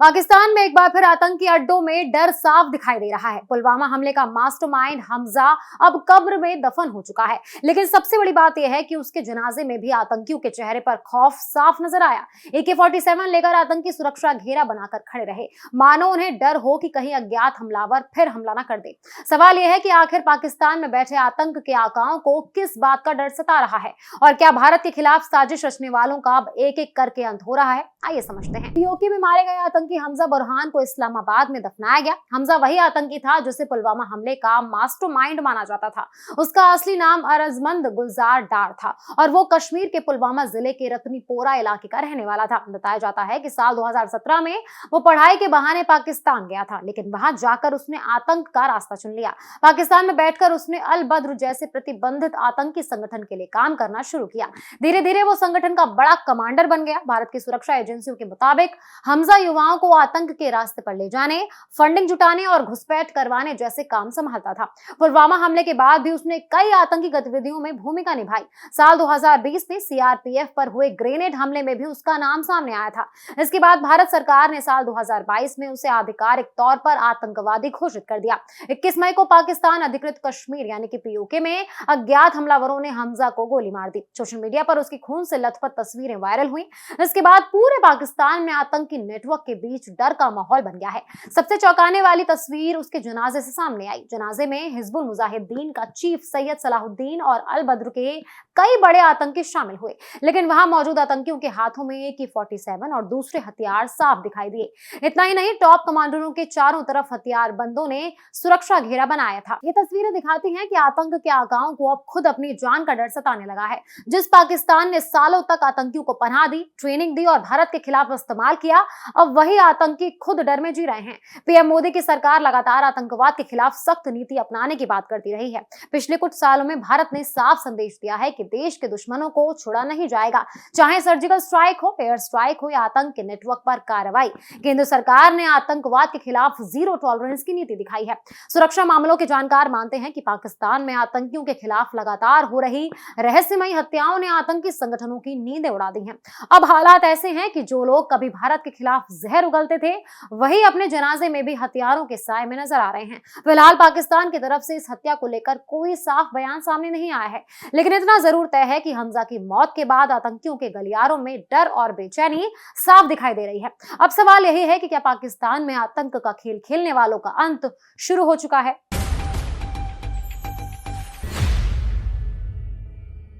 पाकिस्तान में एक बार फिर आतंकी अड्डों में डर साफ दिखाई दे रहा है। पुलवामा हमले का मास्टरमाइंड हमजा अब कब्र में दफन हो चुका है, लेकिन सबसे बड़ी बात यह है कि उसके जनाजे में भी आतंकियों के चेहरे पर खौफ साफ नजर आया। AK-47 लेकर आतंकी सुरक्षा घेरा बनाकर खड़े रहे, मानो उन्हें डर हो कि कहीं अज्ञात हमलावर फिर हमला न कर दे। सवाल यह है कि आखिर पाकिस्तान में बैठे आतंक के आकाओं को किस बात का डर सता रहा है, और क्या भारत के खिलाफ साजिश रचने वालों का अब एक एक करके अंत हो रहा है। आइए समझते हैं। POK में मारे गए आतंकी हमजा बुरहान को इस्लामाबाद में दफनाया गया। हमजा वही आतंकी था जिसे पुलवामा हमले का मास्टरमाइंड माना जाता था। उसका असली नाम अरजमंद गुलजार डार था और वो कश्मीर के पुलवामा जिले के रत्नीपोरा इलाके का रहने वाला था। बताया जाता है कि साल 2017 में वो पढ़ाई के बहाने पाकिस्तान गया था, लेकिन वहां जाकर उसने आतंक का रास्ता चुन लिया। पाकिस्तान में बैठकर उसने अल बद्र जैसे प्रतिबंधित आतंकी संगठन के लिए काम करना शुरू किया। धीरे धीरे वो संगठन का बड़ा कमांडर बन गया। भारत की सुरक्षा एजेंसियों के मुताबिक हमजा युवाओं को आतंक के रास्ते पर ले जाने, फंडिंग जुटाने और घुसपैठ करवाने जैसे काम संभालता था। पुलवामा हमले के बाद भी उसने कई आतंकी गतिविधियों में भूमिका निभाई। साल 2020 में CRPF पर हुए ग्रेनेड हमले में भी उसका नाम सामने आया था। इसके बाद भारत सरकार ने साल 2022 में उसे आधिकारिक तौर पर आतंकवादी घोषित कर दिया। 21 मई को पाकिस्तान अधिकृत कश्मीर यानी कि POK में अज्ञात हमलावरों ने हमजा को गोली मार दी। सोशल मीडिया पर उसकी खून से लथपथ तस्वीरें वायरल हुई। इसके बाद पूरे पाकिस्तान में आतंकी नेटवर्क के बीच डर का माहौल बन गया है। सबसे चौंकाने वाली तस्वीर उसके जनाजे से सामने आई। जनाजे में हिजबुल मुजाहिदीन का चीफ सैयद सलाहुद्दीन और अल बद्र के कई बड़े आतंकी शामिल हुए, लेकिन वहां मौजूद आतंकियों के हाथों में AK-47 और दूसरे हथियार साफ दिखाई दिए। इतना ही नहीं, टॉप कमांडरों के चारों तरफ हथियारबंदों ने सुरक्षा घेरा बनाया था। ये तस्वीरें दिखाती हैं कि आतंक के आकाओं को अब खुद अपनी जान का डर सताने लगा है। जिस पाकिस्तान ने सालों तक आतंकियों को पनाह दी, ट्रेनिंग दी और भारत के खिलाफ इस्तेमाल किया, अब वही आतंकी खुद डर में जी रहे हैं। PM मोदी की सरकार लगातार आतंकवाद के खिलाफ सख्त नीति अपनाने की बात करती रही है। पिछले कुछ सालों में भारत ने साफ संदेश दिया है कि देश के दुश्मनों को छोड़ा नहीं जाएगा, चाहे सर्जिकल स्ट्राइक हो, एयर स्ट्राइक हो या आतंक के नेटवर्क पर कार्रवाई। केंद्र सरकार ने आतंकवाद के खिलाफ जीरो टॉलरेंस की नीति दिखाई है। सुरक्षा मामलों के जानकार मानते हैं कि पाकिस्तान में आतंकियों के खिलाफ लगातार हो रही रहस्यमयी हत्याओं ने आतंकी संगठनों की नींदें उड़ा दी हैं। अब हालात ऐसे हैं कि जो लोग कभी भारत के खिलाफ जहर उगलते थे, वही अपने जनाजे में भी हथियारों के साए में नजर आ रहे हैं। फिलहाल पाकिस्तान की तरफ से इस हत्या को लेकर कोई साफ बयान सामने नहीं आया है, लेकिन इतना जरूर तय है कि हमजा की मौत के बाद आतंकियों के गलियारों में डर और बेचैनी साफ दिखाई दे रही है। अब सवाल यही है कि क्या पाकिस्तान में आतंक का खेल खेलने वालों का अंत शुरू हो चुका है।